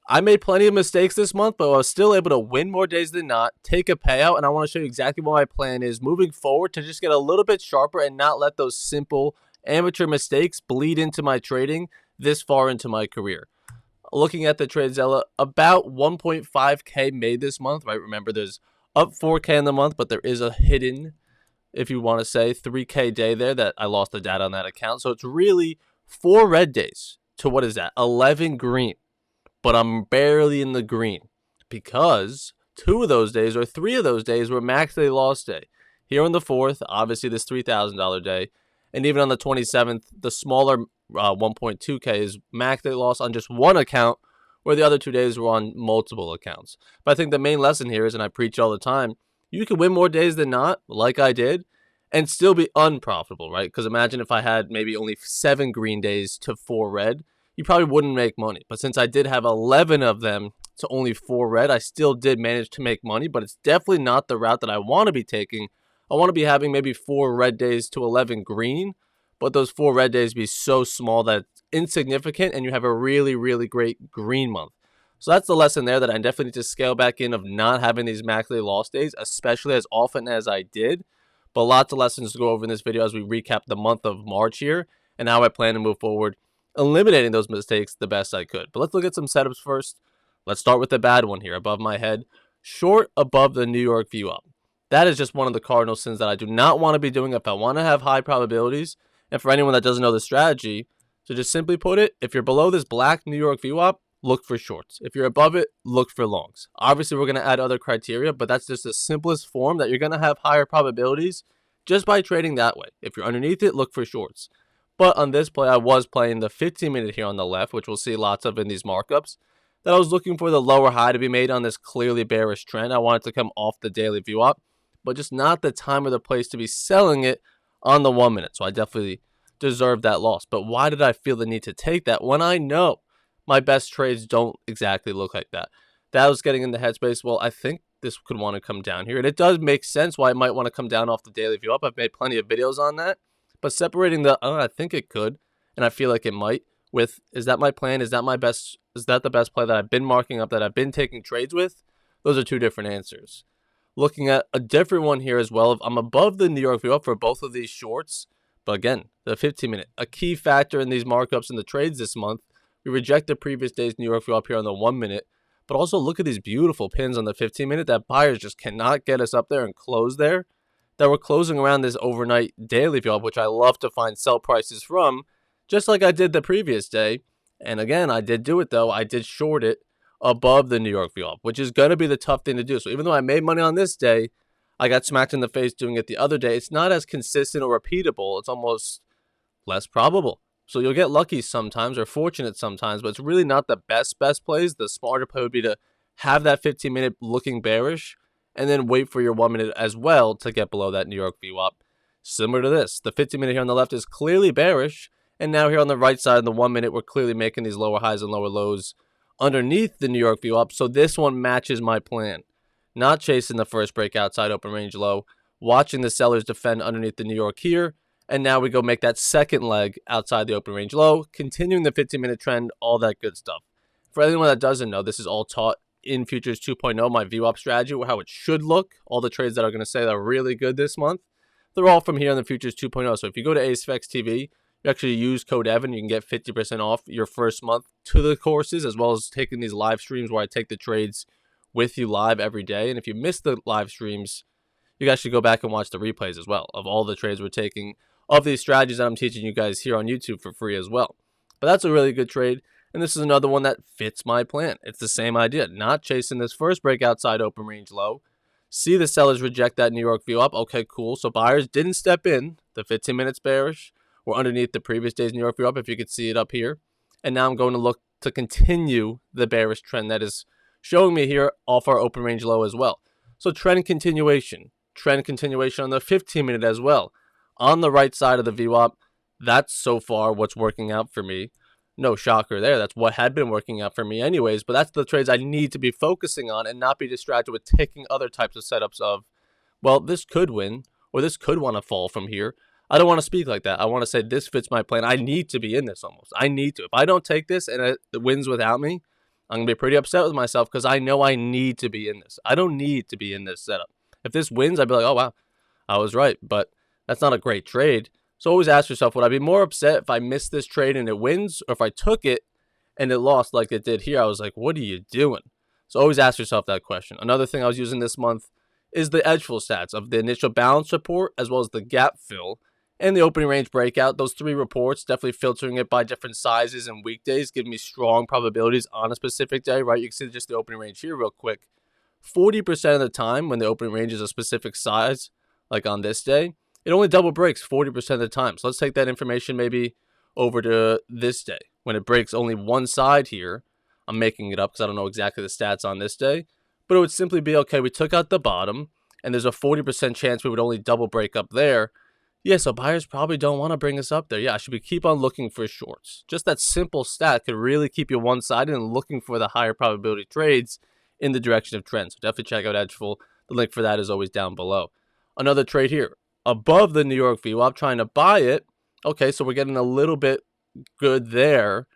I made plenty of mistakes this month, but I was still able to win more days than not, take a payout, and I want to show you exactly what my plan is moving forward to just get a little bit sharper and not let those simple amateur mistakes bleed into my trading this far into my career. Looking at the TradeZella, about 1.5K made this month, right? Remember, there's up 4K in the month, but there is a hidden, if you want to say, 3K day there that I lost the data on that account. So it's really 4 red days to what is that? 11 green. But I'm barely in the green because 2 of those days or 3 of those days were max day loss day. Here on the 4th, obviously this $3,000 day, and even on the 27th, the smaller 1.2K is max day loss on just one account, where the other 2 days were on multiple accounts. But I think the main lesson here is, and I preach all the time, you can win more days than not, like I did, and still be unprofitable, right? Because imagine if I had maybe only 7 green days to 4 red, you probably wouldn't make money. But since I did have 11 of them to only 4 red, I still did manage to make money, but it's definitely not the route that I want to be taking. I want to be having maybe 4 red days to 11 green, but those 4 red days be so small that it's insignificant and you have a really, really great green month. So that's the lesson there that I definitely need to scale back in of not having these max day loss days, especially as often as I did. But lots of lessons to go over in this video as we recap the month of March here and how I plan to move forward, eliminating those mistakes the best I could. But let's look at some setups first. Let's start with the bad one here above my head. Short above the New York view up. That is just one of the cardinal sins that I do not want to be doing if I want to have high probabilities. And for anyone that doesn't know the strategy, to just simply put it, if you're below this black New York view up, look for shorts. If you're above it, look for longs. Obviously, we're going to add other criteria, but that's just the simplest form that you're going to have higher probabilities just by trading that way. If you're underneath it, look for shorts. But on this play, I was playing the 15-minute here on the left, which we'll see lots of in these markups, that I was looking for the lower high to be made on this clearly bearish trend. I wanted to come off the daily view up, but just not the time or the place to be selling it on the 1 minute. So I definitely deserved that loss. But why did I feel the need to take that when I know my best trades don't exactly look like that? That was getting in the headspace. Well, I think this could want to come down here. And it does make sense why it might want to come down off the daily view up. I've made plenty of videos on that. But separating the, I think it could, and I feel like it might, with, is that my plan? Is that my best? Is that the best play that I've been marking up, that I've been taking trades with? Those are 2 different answers. Looking at a different one here as well. I'm above the New York view up for both of these shorts. But again, the 15-minute, a key factor in these markups in the trades this month. We reject the previous day's New York view up here on the 1 minute. But also look at these beautiful pins on the 15-minute that buyers just cannot get us up there and close there. That we're closing around this overnight daily view up, which I love to find sell prices from, just like I did the previous day. And again, I did do it though. I did short it above the New York view up, which is going to be the tough thing to do. So even though I made money on this day, I got smacked in the face doing it the other day. It's not as consistent or repeatable. It's almost less probable. So you'll get lucky sometimes or fortunate sometimes, but it's really not the best plays. The smarter play would be to have that 15-minute looking bearish and then wait for your 1 minute as well to get below that New York view up. Similar to this, the 15-minute here on the left is clearly bearish, and now here on the right side, in the 1 minute, we're clearly making these lower highs and lower lows underneath the New York view up. So this one matches my plan. Not chasing the first break outside open range low, watching the sellers defend underneath the New York here, and now we go make that second leg outside the open range low, continuing the 15-minute trend, all that good stuff. For anyone that doesn't know, this is all taught in Futures 2.0, my view up strategy, how it should look. All the trades that are going to say that are really good this month, they're all from here in the Futures 2.0. So if you go to AceFX TV, you actually use code Evan, you can get 50% off your first month to the courses, as well as taking these live streams where I take the trades with you live every day. And if you miss the live streams, you guys should go back and watch the replays as well of all the trades we're taking of these strategies that I'm teaching you guys here on YouTube for free as well. But that's a really good trade. And this is another one that fits my plan. It's the same idea, not chasing this first break outside open range low. See the sellers reject that New York view up. Okay, cool. So buyers didn't step in. The 15 minutes bearish. We're underneath the previous day's New York view up, if you could see it up here. And now I'm going to look to continue the bearish trend that is showing me here off our open range low as well. So trend continuation on the 15 minute as well. On the right side of the VWAP, that's so far what's working out for me. No shocker there. That's what had been working out for me anyways, but that's the trades I need to be focusing on and not be distracted with taking other types of setups of, well, this could win or this could want to fall from here. I don't want to speak like that. I want to say this fits my plan. I need to be in this almost. I need to. If I don't take this and it wins without me, I'm going to be pretty upset with myself because I know I need to be in this. I don't need to be in this setup. If this wins, I'd be like, oh, wow, I was right. But that's not a great trade. So always ask yourself, would I be more upset if I missed this trade and it wins, or if I took it and it lost like it did here? I was like, what are you doing? So always ask yourself that question. Another thing I was using this month is the edge fill stats of the initial balance report, as well as the gap fill and the opening range breakout. Those three reports, definitely filtering it by different sizes and weekdays, give me strong probabilities on a specific day, right? You can see just the opening range here real quick. 40% of the time when the opening range is a specific size, like on this day, it only double breaks 40% of the time. So let's take that information maybe over to this day. When it breaks only one side here, I'm making it up because I don't know exactly the stats on this day, but it would simply be, okay, we took out the bottom, and there's a 40% chance we would only double break up there. Yeah, so buyers probably don't want to bring us up there. Yeah, I should keep on looking for shorts. Just that simple stat could really keep you one-sided and looking for the higher probability trades in the direction of trend. So definitely check out Edgeful. The link for that is always down below. Another trade here, above the New York VWAP, trying to buy it. Okay, so we're getting a little bit good there,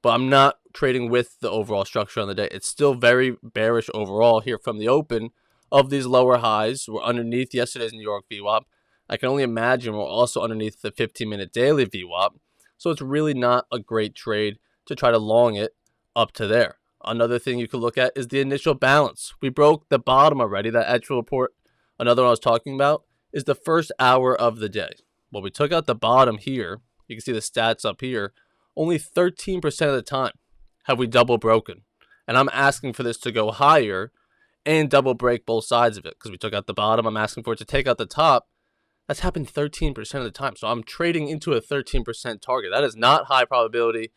but I'm not trading with the overall structure on the day. It's still very bearish overall here from the open of these lower highs. We're underneath yesterday's New York VWAP. I can only imagine we're also underneath the 15-minute daily VWAP. So it's really not a great trade to try to long it up to there. Another thing you could look at is the initial balance. We broke the bottom already, that actual report. Another one I was talking about is the first hour of the day. Well, we took out the bottom here. You can see the stats up here. Only 13% of the time have we double broken. And I'm asking for this to go higher and double break both sides of it because we took out the bottom. I'm asking for it to take out the top. That's happened 13% of the time. So I'm trading into a 13% target. That is not high probability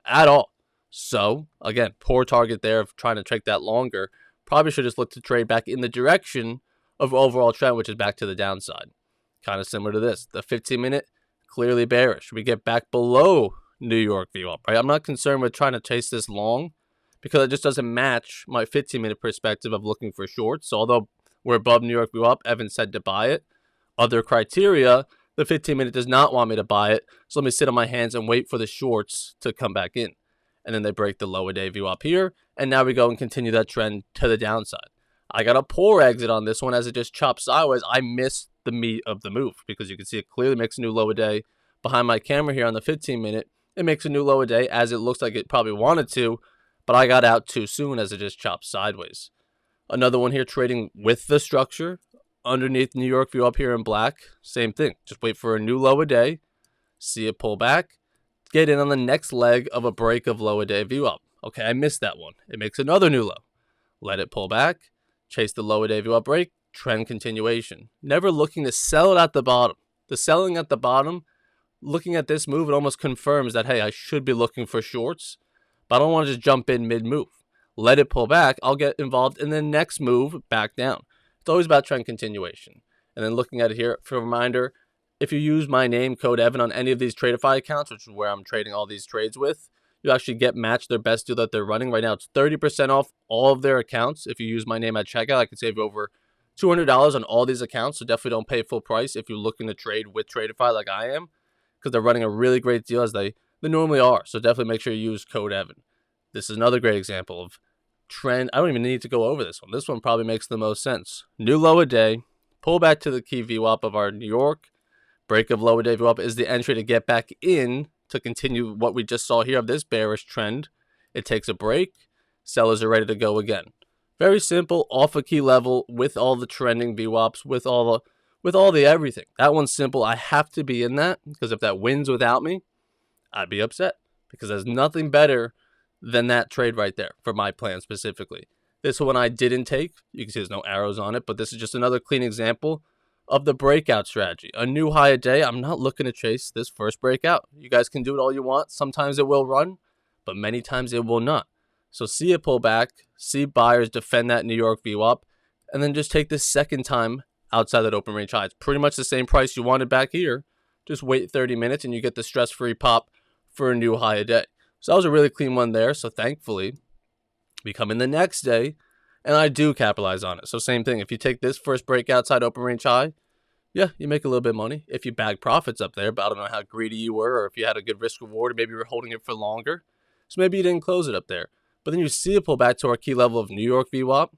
at all. So, again, poor target there of trying to take that longer. Probably should just look to trade back in the direction of overall trend, which is back to the downside. Kind of similar to this. The 15-minute, clearly bearish. We get back below New York VWAP, right? I'm not concerned with trying to chase this long because it just doesn't match my 15-minute perspective of looking for shorts. So although we're above New York VWAP, Evan said to buy it. Other criteria, the 15-minute does not want me to buy it. So let me sit on my hands and wait for the shorts to come back in. And then they break the lower day VWAP here. And now we go and continue that trend to the downside. I got a poor exit on this one as it just chopped sideways. I missed the meat of the move because you can see it clearly makes a new lower day. Behind my camera here on the 15-minute, it makes a new lower day as it looks like it probably wanted to, but I got out too soon as it just chopped sideways. Another one here trading with the structure underneath New York view up here in black. Same thing. Just wait for a new lower day, see it pull back, get in on the next leg of a break of lower day view up. Okay, I missed that one. It makes another new low. Let it pull back, chase the lower day view up break, trend continuation. Never looking to sell it at the bottom. The selling at the bottom, looking at this move, it almost confirms that, hey, I should be looking for shorts, but I don't want to just jump in mid-move. Let it pull back. I'll get involved in the next move back down. It's always about trend continuation. And then looking at it here, for a reminder, if you use my name, code Evan, on any of these Tradeify accounts, which is where I'm trading all these trades with, you actually get matched their best deal that they're running. Right now, it's 30% off all of their accounts. If you use my name at checkout, I can save you over $200 on all these accounts. So definitely don't pay full price if you're looking to trade with Tradeify like I am, because they're running a really great deal as they normally are. So definitely make sure you use code Evan. This is another great example of trend. I don't even need to go over this one. This one probably makes the most sense. New lower day, pull back to the key VWAP of our New York. Break of lower day VWAP is the entry to get back in to continue what we just saw here of this bearish trend. It takes a break. Sellers are ready to go again. Very simple, off a key level with all the trending VWAPs, with all the everything. That one's simple. I have to be in that because if that wins without me, I'd be upset because there's nothing better than that trade right there for my plan specifically. This one I didn't take. You can see there's no arrows on it, but this is just another clean example of the breakout strategy. A new high a day. I'm not looking to chase this first breakout. You guys can do it all you want. Sometimes it will run, but many times it will not. So see it pull back, see buyers defend that New York VWAP, and then just take this second time outside that open range high. It's pretty much the same price you wanted back here. Just wait 30 minutes and you get the stress-free pop for a new high a day. So that was a really clean one there. So thankfully, we come in the next day and I do capitalize on it. So same thing. If you take this first break outside open range high, yeah, you make a little bit of money. If you bag profits up there, but I don't know how greedy you were or if you had a good risk reward, or maybe you were holding it for longer. So maybe you didn't close it up there. But then you see it pull back to our key level of New York VWAP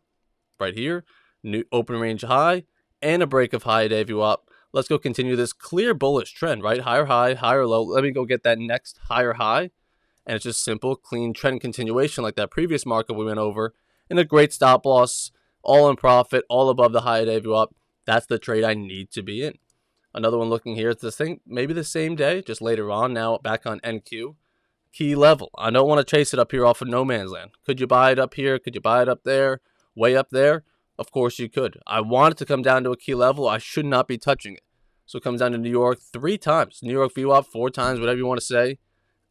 right here, new open range high, and a break of high day VWAP. Let's go continue this clear bullish trend, right? Higher high, higher low. Let me go get that next higher high. And it's just simple, clean trend continuation like that previous market we went over. And a great stop loss, all in profit, all above the high day VWAP. That's the trade I need to be in. Another one looking here, it's this thing, maybe the same day, just later on, now back on NQ. Key level. I don't want to chase it up here off of no man's land. Could you buy it up here? Could you buy it up there? Way up there? Of course you could. I want it to come down to a key level. I should not be touching it. So it comes down to New York 3 times. New York VWAP 4 times, whatever you want to say.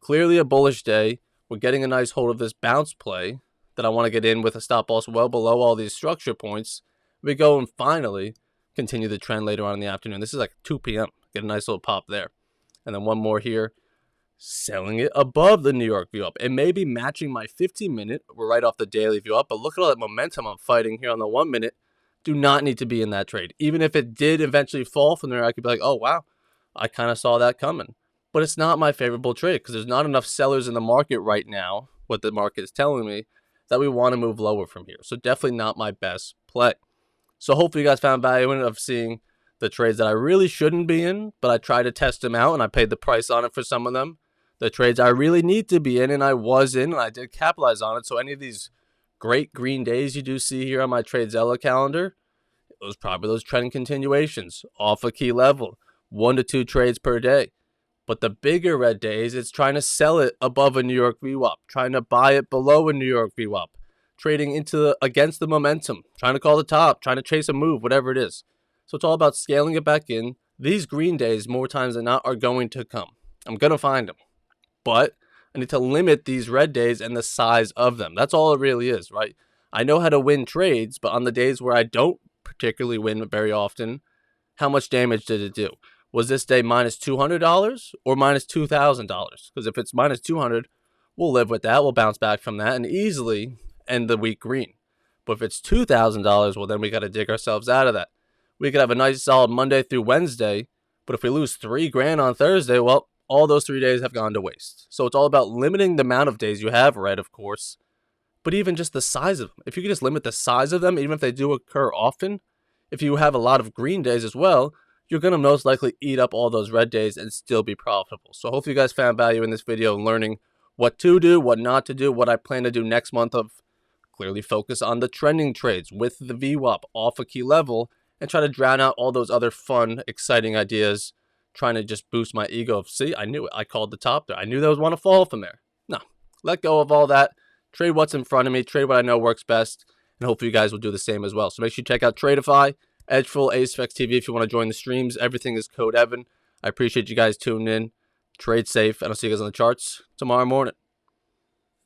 Clearly a bullish day. We're getting a nice hold of this bounce play that I want to get in with a stop loss well below all these structure points. We go and finally continue the trend later on in the afternoon. This is like 2 p.m. Get a nice little pop there. And then one more here. Selling it above the New York VWAP. It may be matching my 15-minute. We're right off the daily VWAP. But look at all that momentum I'm fighting here on the 1 minute. Do not need to be in that trade. Even if it did eventually fall from there, I could be like, oh, wow, I kind of saw that coming. But it's not my favorable trade because there's not enough sellers in the market right now, what the market is telling me, that we want to move lower from here. So definitely not my best play. So hopefully you guys found value in it of seeing the trades that I really shouldn't be in, but I tried to test them out and I paid the price on it for some of them. The trades I really need to be in and I was in and I did capitalize on it. So any of these great green days you do see here on my TradeZella calendar, it was probably those trend continuations off a key level, 1 to 2 trades per day. But the bigger red days, it's trying to sell it above a New York VWAP, trying to buy it below a New York VWAP, trading against the momentum, trying to call the top, trying to chase a move, whatever it is. So it's all about scaling it back in. These green days, more times than not, are going to come. I'm going to find them. But I need to limit these red days and the size of them. That's all it really is, right? I know how to win trades, but on the days where I don't particularly win very often, how much damage did it do? Was this day minus $200 or minus $2,000? Because if it's minus $200, we'll live with that. We'll bounce back from that and easily end the week green. But if it's $2,000, well, then we got to dig ourselves out of that. We could have a nice solid Monday through Wednesday, but if we lose $3,000 on Thursday, well, all those 3 days have gone to waste. So it's all about limiting the amount of days you have red, of course, but even just the size of them. If you could just limit the size of them, even if they do occur often, if you have a lot of green days as well, you're going to most likely eat up all those red days and still be profitable. So hopefully you guys found value in this video and learning what to do, what not to do, what I plan to do next month of clearly focus on the trending trades with the VWAP off a key level and try to drown out all those other fun, exciting ideas, trying to just boost my ego of, see, I knew it. I called the top there. I knew there was one to fall from there. No, let go of all that. Trade what's in front of me. Trade what I know works best. And hopefully you guys will do the same as well. So make sure you check out Tradeify, Edgeful, AceFX TV if you want to join the streams. Everything is code Evan. I appreciate you guys tuning in. Trade safe, and I'll see you guys on the charts tomorrow morning.